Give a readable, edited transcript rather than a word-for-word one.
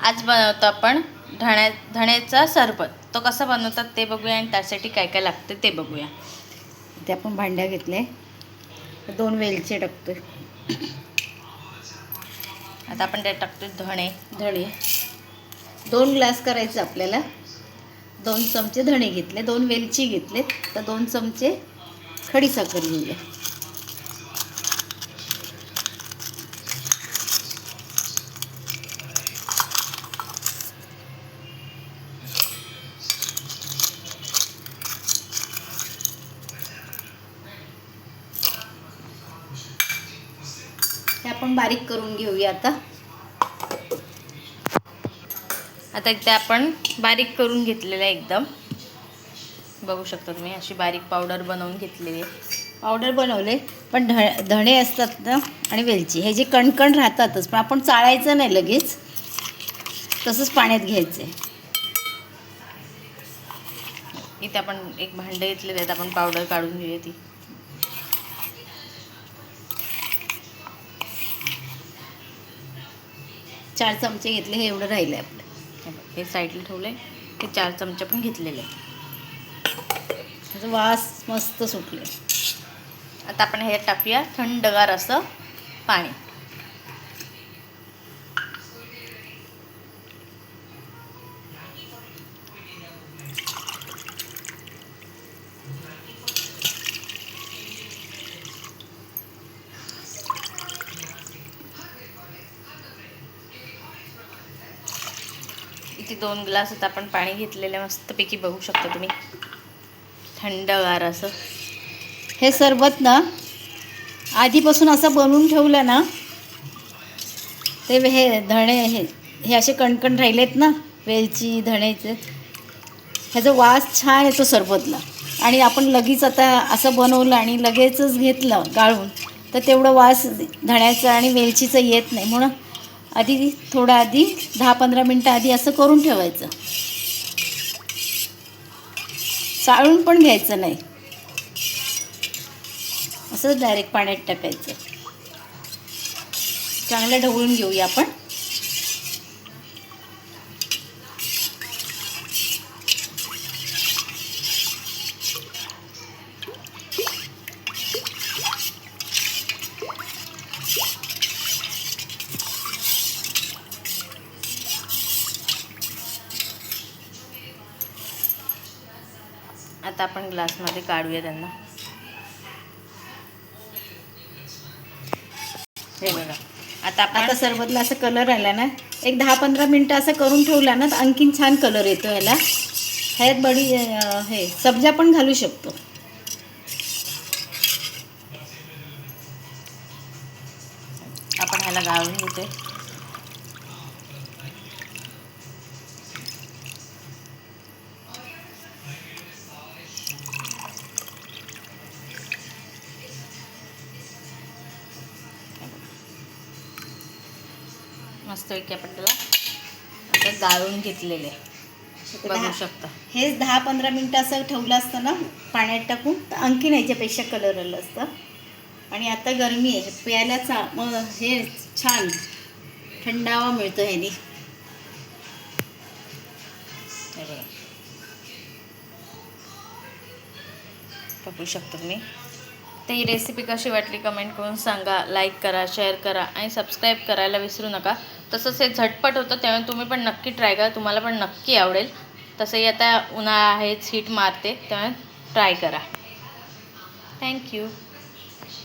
आज बनवतो आपण धण्याचा सरबत. तो कसा बनवतात ते बघूया आणि त्यासाठी काय काय लागते ते बघूया. इथे आपण भांड्या घेतले, 2 वेलचे टाकतोय. आता आपण त्यात टाकतोय धणे. 2 ग्लास करायचं आपल्याला. 2 चमचे धणे घेतले, 2 वेलची घेतले, तर 2 चमचे खडीसाखर घेऊया. हे आपण बारीक करून घेऊया. आता इथे आपण बारीक करून घेतलेलं आहे एकदम. बघू शकता तुम्ही अशी बारीक पावडर बनवून घेतलेली आहे. पावडर बनवले, पण धणे असतात ना आणि वेलची हे जे कणकण राहतातच, पण आपण चाळायचं नाही लगेच, तसंच पाण्यात घ्यायचं आहे. इथे आपण एक भांडे घेतलेले आहेत, आपण पावडर काढून घेऊया ती. चार चमचे घेतले, हे एवढं राहिलं आहे आपलं. हे साईडला ठेवले, ते 4 चमचे पण घेतलेले. त्याचा वास मस्त सुटले. आता आपण हे टाकूया थंडगार असं पाणी. इथे 2 ग्लास आपण पाणी घेतलेलं मस्तपैकी. बघू शकता तुम्ही थंडगार असं. हे सरबत ना आधीपासून असं बनवून ठेवलं ना, ते हे धणे हे असे कणकण राहिलेत ना, वेलची धण्याचे, ह्याचा वास छान येतो सरबतला. आणि आपण लगेच आता असं बनवलं आणि लगेचच घेतलं गाळून, तर तेवढं वास धण्याचा आणि वेलचीचं येत नाही. म्हणून थोडं आधी 10-15 मिनटं आधी असं करून ठेवायचं. चाळून पण घ्यायचं नाही, असं डायरेक्ट पाण्यात टाकायचं. चांगलं ढवळून घेऊया आपण. आता आपण ग्लासमध्ये काढूया त्यांना. हे बघा, आता सरबतला असं कलर आला ना, एक 10-15 मिनटं असं करून ठेवला ना, तर आणखीन छान कलर येतो ह्याला. ह्यात हे सब्जा पण घालू शकतो. आपण ह्याला गाळून घेते. मस्तपैकी आपण त्याला आता गाळून घेतलेले बघू शकता. हे 10-15 मिनटं असं ठेवलं असतं ना पाण्यात टाकून, तर आणखीन ह्याच्यापेक्षा कलर आलं असतं. आणि आता गरमी आहे, प्यायला मग हे छान थंडावा मिळतो ह्यानी. बघू शकता तुम्ही. तर ही रेसिपी कशी वाटली कमेंट करून सांगा. लाईक करा, शेअर करा आणि सबस्क्राईब करायला विसरू नका. तसंच हे झटपट होतं, त्यामुळे तुम्ही पण नक्की ट्राय करा, तुम्हाला पण नक्की आवडेल. तसंही आता उन्हाळा आहेच, हीट मारते, त्यामुळे ट्राय करा. थँक्यू.